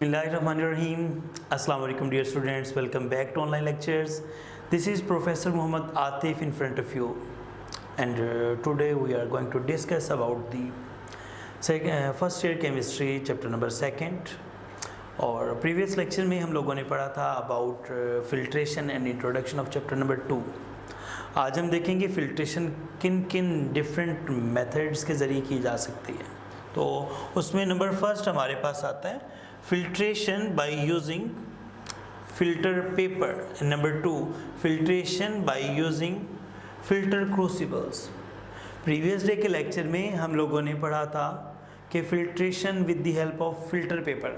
Bismillahirrahmanirrahim. Assalamu alaikum dear students. Welcome back to online lectures. This is Professor Muhammad Atif in front of you, and today we are going to discuss about the first year chemistry chapter number 2. और previous lecture में हम लोगों ने पढ़ा था about filtration and introduction of chapter number 2. आज हम देखेंगे filtration किन किन different methods के ज़रिए की जा सकती है. तो उसमें नंबर फर्स्ट हमारे पास आता है filtration by using filter paper, and number 2 filtration by using filter crucibles. Previous day के लेक्चर में हम लोगों ने पढ़ा था कि filtration with the help of filter paper,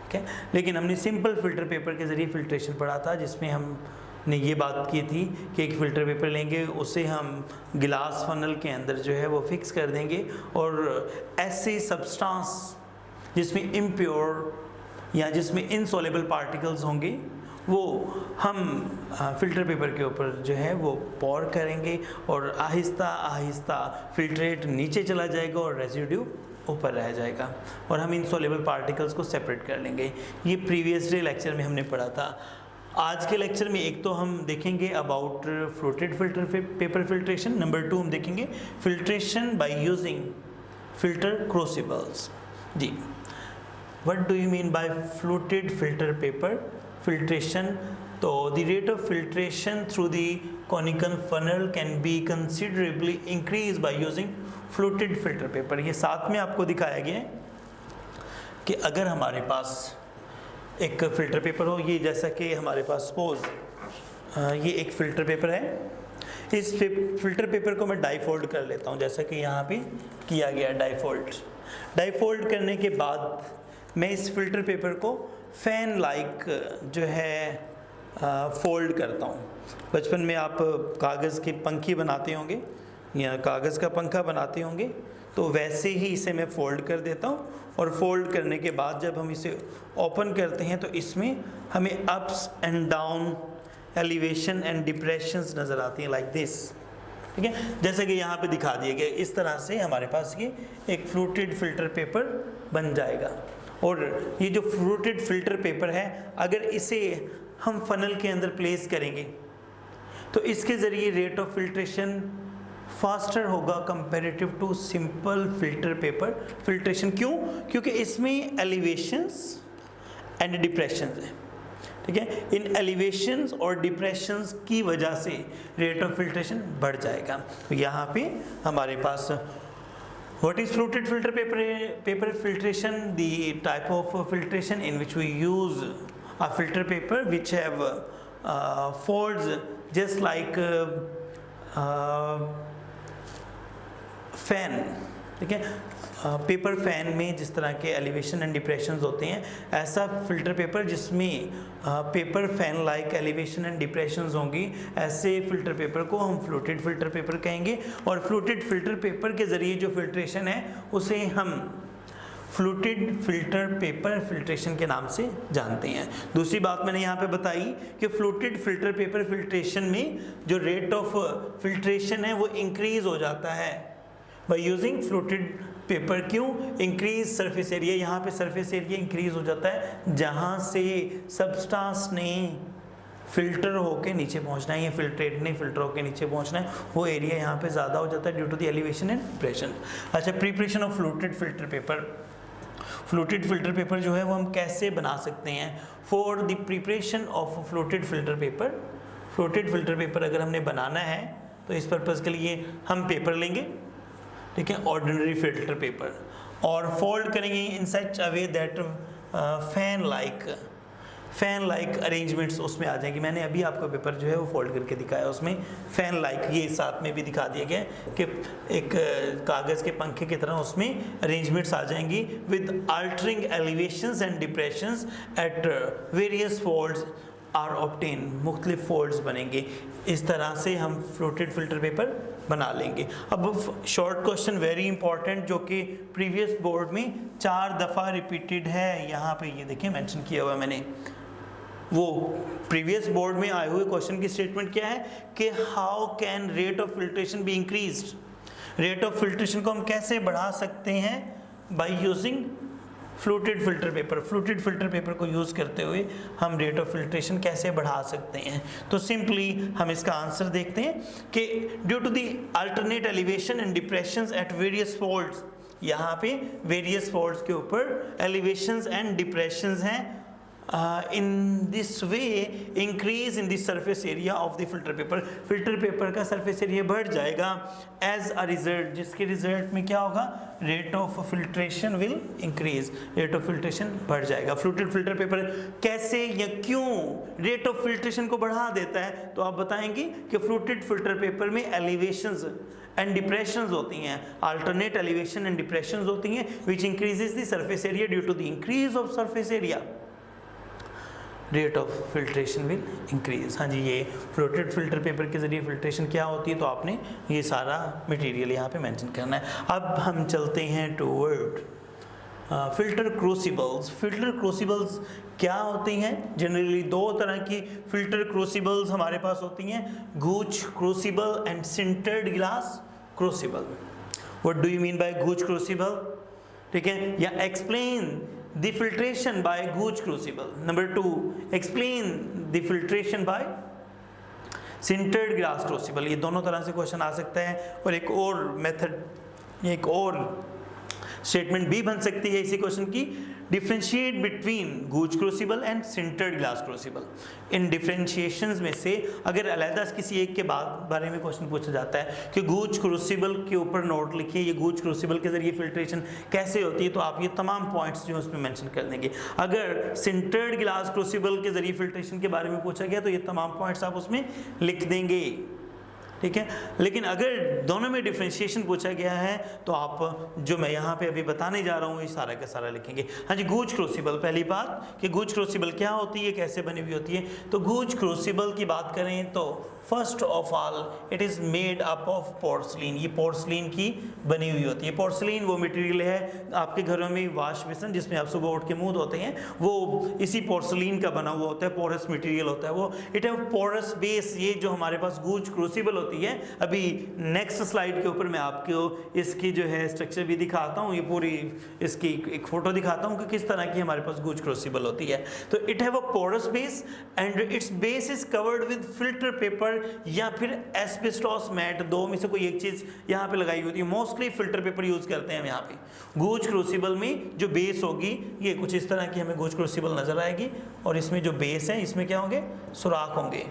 ठीक है, लेकिन हमने सिंपल फिल्टर पेपर के ज़रिए फिल्ट्रेशन पढ़ा था, जिसमें हमने ये बात की थी कि एक फ़िल्टर पेपर लेंगे, उसे हम गिलास फनल के अंदर जो है वो फिक्स कर देंगे और ऐसे सब्सटेंस जिसमें इम्प्योर या जिसमें इनसॉल्युबल पार्टिकल्स होंगे वो हम फ़िल्टर पेपर के ऊपर जो है वो पॉर करेंगे और आहिस्ता आहिस्ता फिल्ट्रेट नीचे चला जाएगा और रेजिड्यू ऊपर रह जाएगा और हम इनसॉल्युबल पार्टिकल्स को सेपरेट कर लेंगे. ये प्रीवियस डे लेक्चर में हमने पढ़ा था. आज के लेक्चर में एक तो हम देखेंगे about floated filter paper filtration, number 2 हम देखेंगे filtration by using filter crucibles. जी, what do you mean by fluted filter paper filtration? तो the rate of filtration through the conical funnel can be considerably increased by using fluted filter paper. ये साथ में आपको दिखाया गया है कि अगर हमारे पास एक फ़िल्टर पेपर हो, ये जैसा कि हमारे पास सपोज ये एक फ़िल्टर पेपर है, इस फ़िल्टर पेपर को मैं डाईफोल्ड कर लेता हूँ जैसा कि यहाँ पे किया गया डाईफोल्ड करने के बाद मैं इस फ़िल्टर पेपर को फ़ैन लाइक जो है फोल्ड करता हूँ. बचपन में आप कागज़ के पंखी बनाते होंगे या कागज़ का पंखा बनाते होंगे, तो वैसे ही इसे मैं फ़ोल्ड कर देता हूँ और फोल्ड करने के बाद जब हम इसे ओपन करते हैं तो इसमें हमें ups and down, elevation and depressions नज़र आती हैं लाइक दिस, ठीक है, जैसे कि यहाँ पे दिखा दिए गए. इस तरह से हमारे पास ये एक फ्लूटेड फ़िल्टर पेपर बन जाएगा. और ये जो फ्लूटेड फ़िल्टर पेपर है, अगर इसे हम फ़नल के अंदर प्लेस करेंगे तो इसके ज़रिए रेट ऑफ फिल्ट्रेशन फास्टर होगा comparative to simple filter paper filtration. क्यों? क्योंकि इसमें एलिवेशंस एंड डिप्रेशंस हैं, ठीक है. इन एलिवेशंस और डिप्रेशंस की वजह से रेट ऑफ फिल्ट्रेशन बढ़ जाएगा. तो यहाँ पे हमारे पास what is fluted filter paper filtration? The type of filtration in which we use a filter paper which have folds just like fan, ठीक है. पेपर फैन में जिस तरह के एलिवेशन एंड डिप्रेशंस होते हैं, ऐसा फ़िल्टर पेपर जिसमें paper fan like elevation and depressions होंगी, ऐसे फ़िल्टर पेपर को हम फ्लूटेड फ़िल्टर पेपर कहेंगे. और फ्लूटेड फ़िल्टर पेपर के ज़रिए जो फिल्ट्रेशन है उसे हम फ्लूटेड फ़िल्टर पेपर फिल्ट्रेशन के नाम से जानते हैं. दूसरी बात मैंने यहाँ पे बताई कि फ्लूटेड फ़िल्टर पेपर फिल्ट्रेशन में जो रेट ऑफ फिल्ट्रेशन है वो इंक्रीज़ हो जाता है बाय यूजिंग फ्लूटेड पेपर. क्यों? Increase surface area. यहाँ पे सरफेस एरिया इंक्रीज हो जाता है जहाँ से सब्सटेंस ने फिल्टर होके नीचे पहुँचना है, ये फिल्ट्रेट ने फिल्टर होके नीचे पहुँचना है, वो एरिया यहाँ पे ज़्यादा हो जाता है due to the elevation and depression. अच्छा, preparation of fluted filter paper. Fluted filter paper जो है वो हम कैसे बना सकते हैं? For the preparation of fluted filter paper, fluted filter paper अगर हमने बनाना है तो इस पर्पज़ के लिए हम पेपर लेंगे, ठीक है, ऑर्डिनरी फिल्टर पेपर, और फोल्ड करेंगे in such a way that fan like arrangements उसमें आ जाएंगी. मैंने अभी आपका पेपर जो है वो फोल्ड करके दिखाया, उसमें फैन लाइक ये साथ में भी दिखा दिया गया कि एक कागज़ के पंखे की तरह उसमें अरेंजमेंट्स आ जाएंगी with altering elevations and depressions at various folds are obtain. मुख्तलिफ फोल्ड्स बनेंगे. इस तरह से हम फ्लूटेड फिल्टर पेपर बना लेंगे. अब शॉर्ट क्वेश्चन वेरी इंपॉर्टेंट जो कि प्रीवियस बोर्ड में 4 दफ़ा रिपीटेड है, यहाँ पे ये देखिए मेंशन किया हुआ है मैंने. वो प्रीवियस बोर्ड में आए हुए क्वेश्चन की स्टेटमेंट क्या है कि how can rate of filtration be increased. Rate of filtration को हम कैसे बढ़ा सकते हैं? By using fluted filter paper को यूज़ करते हुए हम रेट ऑफ फिल्ट्रेशन कैसे बढ़ा सकते हैं। तो सिंपली हम इसका आंसर देखते हैं कि due to the alternate elevation and depressions at various folds, यहाँ पे वेरियस फोल्ड्स के ऊपर एलिवेशंस एंड डिप्रेशंस हैं, in this way increase in the surface area of the filter paper का सरफेस एरिया बढ़ जाएगा एज अ रिजल्ट, जिसके result में क्या होगा, rate of filtration will increase, rate of filtration बढ़ जाएगा। फ्लूटेड फिल्टर पेपर कैसे या क्यों रेट ऑफ फिल्ट्रेशन को बढ़ा देता है, तो आप बताएंगे कि फ्लूटेड फिल्टर पेपर में एलिवेशंस एंड डिप्रेशंस होती हैं, अल्टरनेट एलिवेशन एंड डिप्रेशंस होती हैं which increases the surface area, due to the increase of surface area rate of filtration will increase. हाँ जी, ये फ्लोटेड फिल्टर पेपर के जरिए फिल्ट्रेशन क्या होती है, तो आपने ये सारा मटेरियल यहाँ पे मेंशन करना है। अब हम चलते हैं टुवर्ड फिल्टर क्रूसिबल्स। फिल्टर क्रूसिबल्स क्या होती हैं? जनरली दो तरह की फिल्टर क्रूसिबल्स हमारे पास होती हैं, गूच crucible and sintered glass crucible. What do you mean by गूच crucible? ठीक है, या explain the filtration by gauge crucible. Number 2, explain the filtration by sintered glass crucible. ये दोनों तरह से क्वेश्चन आ सकता है। और एक और मेथड, एक और स्टेटमेंट भी बन सकती है इसी क्वेश्चन की, differentiate between Gooch crucible and sintered glass crucible. इन डिफ्रेंशिएशंस में से अगर अलहदा किसी एक के बारे में क्वेश्चन पूछा जाता है कि गूज क्रूसिबल के ऊपर नोट लिखिए, ये गूज क्रूसिबल के जरिए फिल्ट्रेशन कैसे होती है, तो आप ये तमाम पॉइंट्स जो है उसमें मेंशन कर देंगे। अगर सिंटर्ड ग्लास क्रूसिबल के जरिए फिल्ट्रेशन के बारे में पूछा गया तो ये तमाम पॉइंट्स आप उसमें लिख देंगे, ठीक है। लेकिन अगर दोनों में डिफ्रेंशिएशन पूछा गया है तो आप जो मैं यहाँ पे अभी बताने जा रहा हूँ ये सारा का सारा लिखेंगे। हाँ जी, गूज क्रूसिबल, पहली बात कि गूज क्रूसिबल क्या होती है, कैसे बनी हुई होती है। तो गूज क्रूसिबल की बात करें तो first of all it is made up of porcelain. ये पोर्सलिन की बनी हुई होती है। पोर्सलिन वो मटेरियल है आपके घरों में वाश बेसिन जिसमें आप सुबह उठ के मुंह धोते हैं, वो इसी पोर्सलिन का बना हुआ होता है, पोरस मटेरियल होता है वो। इट है पोरस बेस। ये जो हमारे पास गूज क्रूसिबल होती है, अभी नेक्स्ट स्लाइड के ऊपर मैं आपको इसकी जो है स्ट्रक्चर भी दिखाता हूँ, ये पूरी इसकी एक फोटो दिखाता हूँ कि किस तरह की हमारे पास गूज क्रूसिबल होती है। तो it have a porous base and its base is covered with filter paper या फिर एस्बेस्टॉस मैट, दो में से कोई एक चीज यहाँ पे लगाई होती है। मोस्टली फिल्टर पेपर यूज करते हैं हम यहाँ पे। गूज क्रूसिबल में जो बेस होगी ये कुछ इस तरह की हमें गूज क्रूसिबल नजर आएगी और इसमें जो बेस है इसमें क्या होंगे, सुराख होंगे,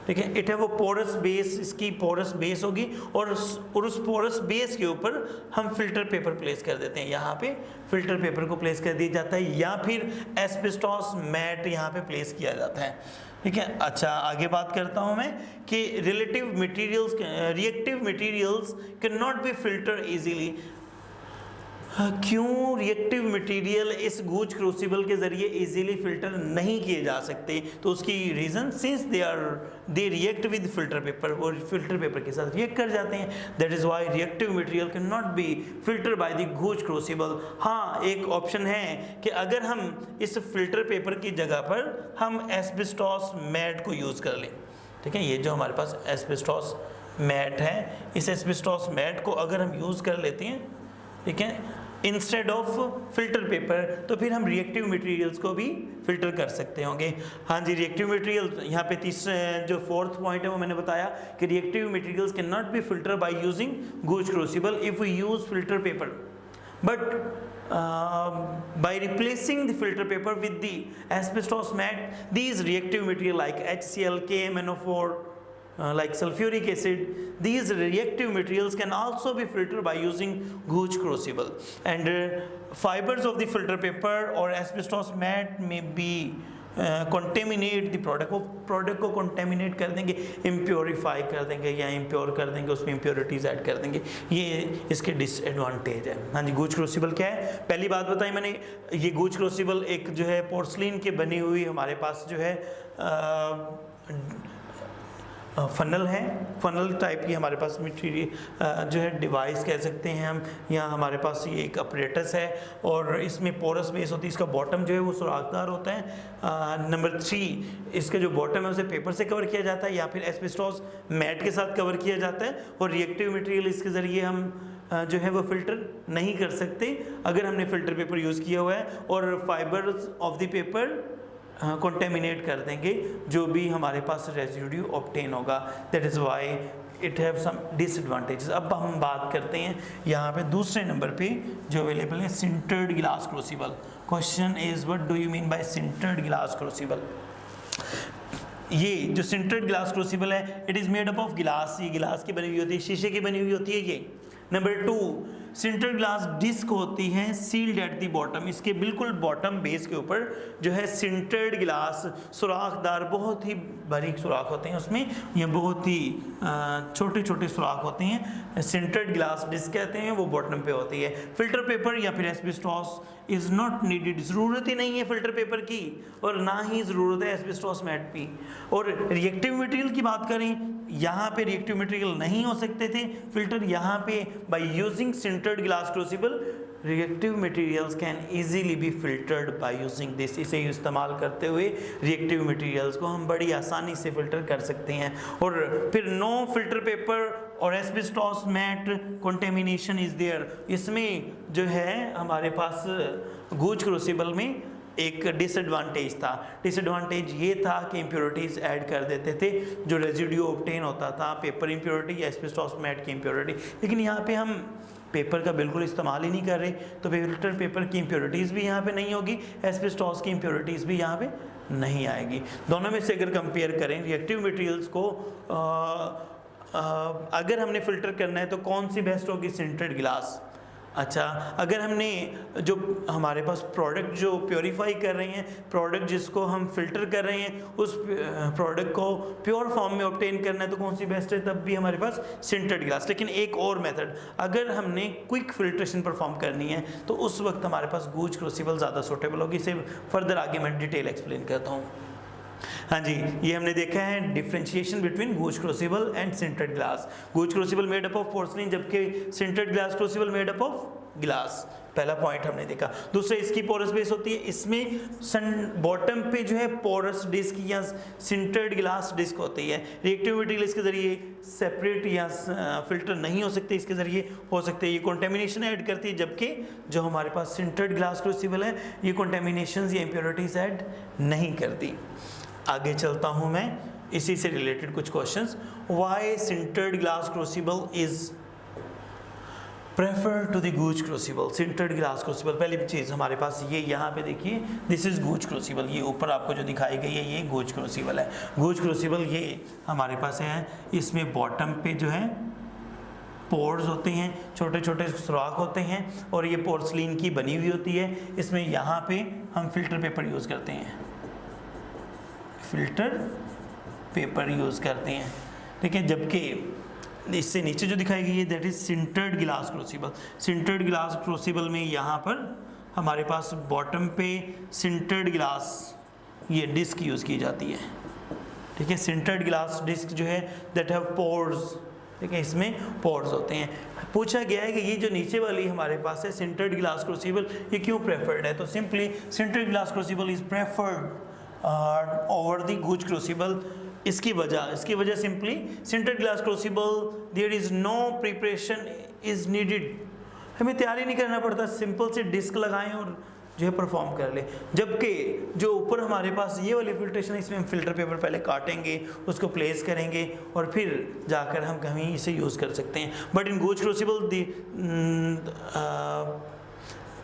ठीक है। इट है वो पोरस बेस, इसकी पोरस बेस होगी और उस पोरस बेस के ऊपर हम फिल्टर पेपर प्लेस कर देते हैं। यहाँ पे फिल्टर पेपर को प्लेस कर दिया जाता है या फिर एस्बेस्टॉस मैट यहाँ पे प्लेस किया जाता है, ठीक है। अच्छा, आगे बात करता हूँ मैं कि reactive materials can not be filter easily. क्यों रिएक्टिव मटेरियल इस गूज क्रूसिबल के जरिए इजीली फिल्टर नहीं किए जा सकते, तो उसकी reason since they react with filter paper, वो फिल्टर पेपर के साथ रिएक्ट कर जाते हैं। That is Y reactive material can not be filter by the Gooch crucible. हाँ, एक ऑप्शन है कि अगर हम इस फिल्टर पेपर की जगह पर हम एस्बेस्टॉस मैट को यूज़ कर लें, ठीक है। ये जो हमारे पास एस्बेस्टॉस मैट है, इस एस्बेस्टॉस मैट को अगर हम यूज़ कर लेते हैं, ठीक है, इंस्टेड ऑफ फिल्टर पेपर, तो फिर हम रिएक्टिव मटेरियल्स को भी फिल्टर कर सकते होंगे। हाँ जी, रिएक्टिव मटेरियल यहाँ पे तीसरे जो फोर्थ पॉइंट है वो मैंने बताया कि reactive materials can not be filter by using Gooch crucible if we use filter paper, but by replacing the filter paper with the asbestos mat, these reactive material like HCl, KMnO4, like sulfuric acid, these reactive materials can also be filtered by using gauge crucible, and fibers of the filter paper or asbestos mat may be contaminate the product, वो product को contaminate कर देंगे, इम्प्योरीफाई कर देंगे या impure कर देंगे, उसमें इम्प्योरिटीज ऐड कर देंगे। ये इसके डिसएडवांटेज है। हाँ जी, गूज क्रूसिबल क्या है, पहली बात बताई मैंने, ये गूज क्रूसिबल एक जो है पोर्सलिन की बनी हुई हमारे पास जो है फनल है, फनल टाइप की हमारे पास मटीरियल जो है डिवाइस कह सकते हैं हम। यहाँ हमारे पास ये एक अपरेटस है और इसमें पोरस बेस होती है, इसका बॉटम जो है वो सुराखदार होता है। नंबर 3, इसका जो बॉटम है उसे पेपर से कवर किया जाता है या फिर एस्बेस्टॉस मैट के साथ कवर किया जाता है और रिएक्टिव मटेरियल इसके ज़रिए हम जो है वो फिल्टर नहीं कर सकते अगर हमने फिल्टर पेपर यूज़ किया हुआ है, और fibres of the paper contaminate कर देंगे जो भी हमारे पास रेजिड्यू ऑब्टेन होगा। That is why it have some disadvantages. अब हम बात करते हैं यहाँ पे दूसरे नंबर पे जो अवेलेबल है, sintered glass crucible. Question is what do you mean by sintered glass crucible. ये जो सिंटर्ड ग्लास क्रूसिबल है, it is made up of गिलास। ये गिलास की बनी हुई होती है, शीशे की बनी हुई होती है ये। नंबर 2, सिंटर्ड ग्लास डिस्क होती है सील्ड एट दी बॉटम। इसके बिल्कुल बॉटम बेस के ऊपर जो है सिंटर्ड ग्लास सुराखदार, बहुत ही बारीक सुराख होते हैं उसमें, ये बहुत ही छोटे छोटे सुराख होते हैं। सिंटर्ड ग्लास डिस्क कहते हैं, वो बॉटम पे होती है। फिल्टर पेपर या फिर एस्बेस्टॉस इज़ नॉट नीडेड। ज़रूरत ही नहीं है फिल्टर पेपर की, और ना ही ज़रूरत है एस्बेस्टॉस मैट की। और रिएक्टिव मटेरियल की बात करें, यहाँ पे रिएक्टिव मटेरियल नहीं हो सकते थे फिल्टर। यहाँ पे by using sintered glass crucible reactive materials can easily B filtered by using this. इसे इस्तेमाल करते हुए रिएक्टिव मटेरियल्स को हम बड़ी आसानी से फिल्टर कर सकते हैं। और फिर नो फिल्टर पेपर और asbestos mat contamination is there. इसमें जो है हमारे पास गूज क्रूसिबल में एक डिसएडवांटेज था। डिसएडवांटेज ये था कि इम्प्योरिटीज़ ऐड कर देते थे, जो रेजिड्यू ऑब्टेन होता था, पेपर इम्प्योरिटी या एस्बेस्टॉस मैट की इम्प्योरिटी। लेकिन यहाँ पे हम पेपर का बिल्कुल इस्तेमाल ही नहीं कर रहे, तो फिल्टर पेपर की इम्प्योरिटीज़ भी यहाँ पे नहीं होगी, एस्बेस्टॉस की इम्प्योरिटीज़ भी यहाँ पे नहीं आएगी। दोनों में से अगर कंपेयर करें रिएक्टिव मटेरियल्स को, अगर हमने फ़िल्टर करना है तो कौन सी बेस्ट होगी? Sintered glass. अच्छा, अगर हमने जो हमारे पास प्रोडक्ट जो प्योरीफाई कर रहे हैं, प्रोडक्ट जिसको हम फिल्टर कर रहे हैं, उस प्रोडक्ट को प्योर फॉर्म में ऑब्टेन करना है तो कौन सी बेस्ट है? तब भी हमारे पास सिंटर्ड ग्लास। लेकिन एक और मेथड, अगर हमने क्विक फिल्ट्रेशन परफॉर्म करनी है तो उस वक्त हमारे पास गूज क्रूसिबल ज़्यादा सूटेबल होगी। इसे फर्दर आगे मैं डिटेल एक्सप्लेन करता हूँ। हाँ जी, ये हमने देखा है differentiation between Gooch crucible and sintered glass. Gooch crucible made up of porcelain, जबकि sintered glass crucible made up of glass. पहला पॉइंट हमने देखा। दूसरा, इसकी पोरस बेस होती है, इसमें बॉटम पे जो है पोरस डिस्क या सिंटर्ड ग्लास डिस्क होती है। रिएक्टिव मटेरियल इसके जरिए सेपरेट या फिल्टर नहीं हो सकते, इसके जरिए हो सकते हैं। ये कंटेमिनेशन ऐड करती है, जबकि जो हमारे पास सिंटर्ड ग्लास क्रूसिबल है ये कंटेमिनेशन या इम्प्योरिटीज ऐड नहीं करती। आगे चलता हूँ मैं, इसी से रिलेटेड कुछ questions. Why sintered glass crucible is prefer to the Gooch crucible. Sintered glass crucible, पहली चीज़ हमारे पास ये यहाँ पे देखिए, दिस इज गूज क्रूसिबल। ये ऊपर आपको जो दिखाई गई है ये गूज क्रूसिबल है। गूज क्रूसिबल ये हमारे पास है, इसमें बॉटम पे जो है पोर्स होते हैं, छोटे छोटे सुराख होते हैं, और ये पोर्सलिन की बनी हुई होती है। इसमें यहाँ पे हम फिल्टर पेपर यूज़ करते हैं, फिल्टर पेपर यूज़ करते हैं, ठीक है। जबकि इससे नीचे जो दिखाई गई है that is sintered glass crucible. Sintered glass crucible में यहाँ पर हमारे पास बॉटम पे सिंटर्ड ग्लास ये डिस्क यूज़ की जाती है, ठीक है। सिंटर्ड ग्लास डिस्क जो है दैट हैव पोर्स, ठीक है, इसमें पोर्स होते हैं। पूछा गया है कि ये जो नीचे वाली हमारे पास है सिंटर्ड ग्लास क्रूसिबल, ये क्यों प्रेफर्ड है? तो simply sintered glass crucible is preferred over the Gooch crucible. इसकी वजह simply sintered glass crucible there is no preparation is needed. हमें तैयारी नहीं करना पड़ता, सिंपल से डिस्क लगाएं और जो है परफॉर्म कर ले। जबकि जो ऊपर हमारे पास ये वाली फिल्ट्रेशन है, इसमें हम फिल्टर पेपर पहले काटेंगे, उसको प्लेस करेंगे और फिर जाकर हम कहीं इसे यूज़ कर सकते हैं। But in Gooch crucible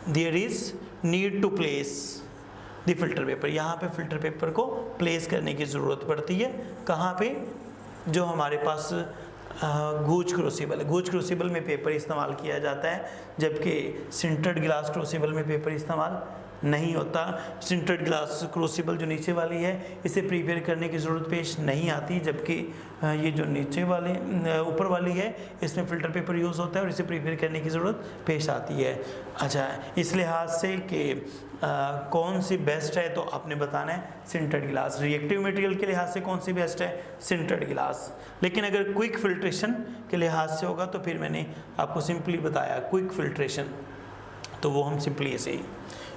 there is need to place the filter paper. यहाँ पे फिल्टर पेपर को प्लेस करने की ज़रूरत पड़ती है। कहाँ पे? जो हमारे पास गूज क्रूसिबल है, गूज क्रूसिबल में पेपर इस्तेमाल किया जाता है, जबकि सिंटर्ड ग्लास क्रूसिबल में पेपर इस्तेमाल नहीं होता। सिंटर्ड ग्लास क्रूसिबल जो नीचे वाली है इसे प्रिपेयर करने की ज़रूरत पेश नहीं आती, जबकि ये जो नीचे वाले ऊपर वाली है इसमें फ़िल्टर पेपर यूज़ होता है और इसे प्रिपेयर करने की ज़रूरत पेश आती है। अच्छा, इस लिहाज से कि कौन सी बेस्ट है तो आपने बताना है सिंटर्ड ग्लास। रिएक्टिव मटेरियल के लिहाज से कौन सी बेस्ट है? Sintered glass. लेकिन अगर क्विक फिल्ट्रेशन के लिहाज से होगा तो फिर मैंने आपको सिंपली बताया क्विक फिल्ट्रेशन, तो वो हम सिंपली ऐसे ही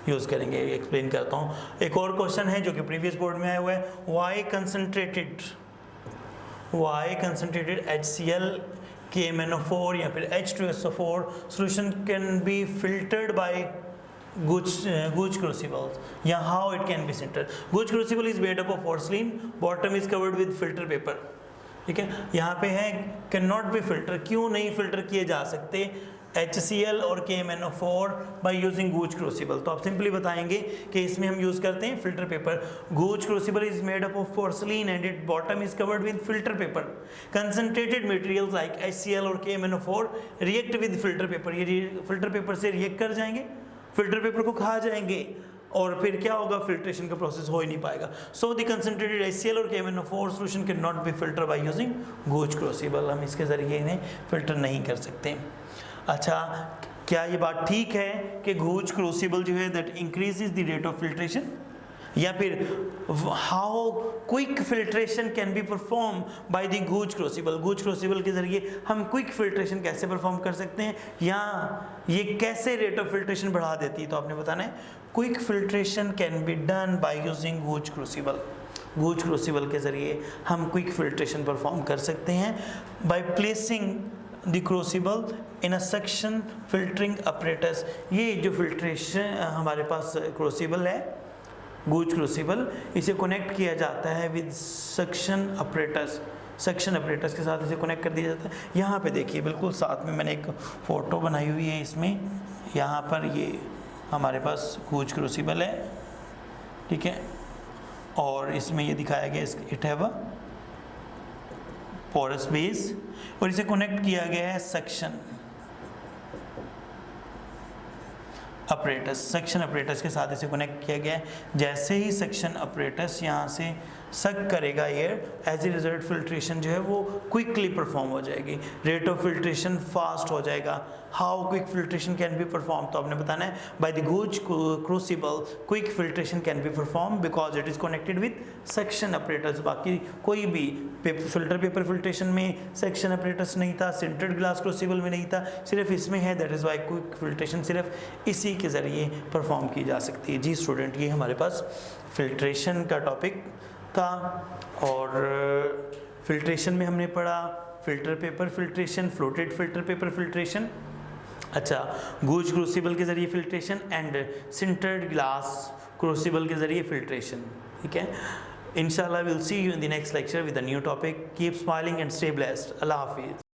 यूज़ करेंगे। एक्सप्लेन करता हूँ। एक और क्वेश्चन है जो कि प्रीवियस बोर्ड में आया हुआ है, वाई कंसनट्रेटेड HCl KMnO4 या फिर H2SO4 solution can be filtered by Gooch crucibles. Yeah, how it can be filtered? Gooch crucible is made up of porcelain, bottom is covered with filter paper. ठीक है, यहाँ पे है can not be filter, क्यों नहीं filter किए जा सकते HCl और KMnO4 बाय यूजिंग गूच क्रूसिबल? तो आप सिंपली बताएंगे कि इसमें हम यूज करते हैं filter paper. गूच crucible is made up of porcelain and it bottom is covered with filter paper. Concentrated materials like HCl और KMnO4 react with filter paper. ये फिल्टर पेपर से रिएक्ट कर जाएंगे, फिल्टर पेपर को खा जाएंगे और फिर क्या होगा, फिल्ट्रेशन का प्रोसेस हो ही नहीं पाएगा. सो द कंसंट्रेटेड HCl और KMnO4 solution can not be filter by using गूच crucible. हम इसके ज़रिए इन्हें फिल्टर नहीं कर सकते. अच्छा, क्या ये बात ठीक है कि गूच क्रूसिबल जो है that increases the rate of filtration, या फिर how quick filtration can be perform by the गूच crucible? गूच crucible के ज़रिए हम क्विक फिल्ट्रेशन कैसे परफॉर्म कर सकते हैं, या ये कैसे रेट ऑफ फिल्ट्रेशन बढ़ा देती है? तो आपने बताना है quick filtration can be done by using गूच crucible. गूच crucible के ज़रिए हम क्विक फिल्ट्रेशन परफॉर्म कर सकते हैं by placing the crucible in a suction filtering apparatus. ये जो फिल्ट्रेशन हमारे पास क्रूसिबल है, गूच क्रूसिबल, इसे कनेक्ट किया जाता है with suction apparatus. Suction apparatus के साथ इसे कनेक्ट कर दिया जाता है. यहाँ पे देखिए बिल्कुल साथ में मैंने एक फ़ोटो बनाई हुई है इसमें. यहाँ पर ये हमारे पास गूच क्रूसिबल है, ठीक है, और इसमें ये दिखाया गया it have a porous base और इसे कनेक्ट किया गया है सक्शन अपरेटस. सक्शन अपरेटस के साथ इसे कनेक्ट किया गया है. जैसे ही सक्शन अपरेटस यहाँ से सक करेगा air, as a result filtration जो है वो क्विकली परफॉर्म हो जाएगी, रेट ऑफ फिल्ट्रेशन फास्ट हो जाएगा. How quick filtration can be perform? तो आपने बताना है by the गूच crucible quick filtration can be perform because it is connected with suction apparatus. बाकी कोई भी फिल्टर पेपर फिल्ट्रेशन में सक्शन अपरेटस नहीं था, सिंटर्ड ग्लास क्रूसिबल में नहीं था, सिर्फ इसमें है. That is Y quick filtration सिर्फ इसी के ज़रिए परफॉर्म की जा सकती है. जी स्टूडेंट, ये हमारे पास फिल्ट्रेशन का टॉपिक था. और फिल्ट्रेशन में हमने पढ़ा filter paper filtration, floated filter paper filtration, अच्छा, गूच क्रूसिबल के ज़रिए filtration and sintered glass crucible के ज़रिए फिल्ट्रेशन. ठीक है, इंशाल्लाह will see you in the next lecture with a new topic. Keep smiling and stay blessed. Allah हाफिज़.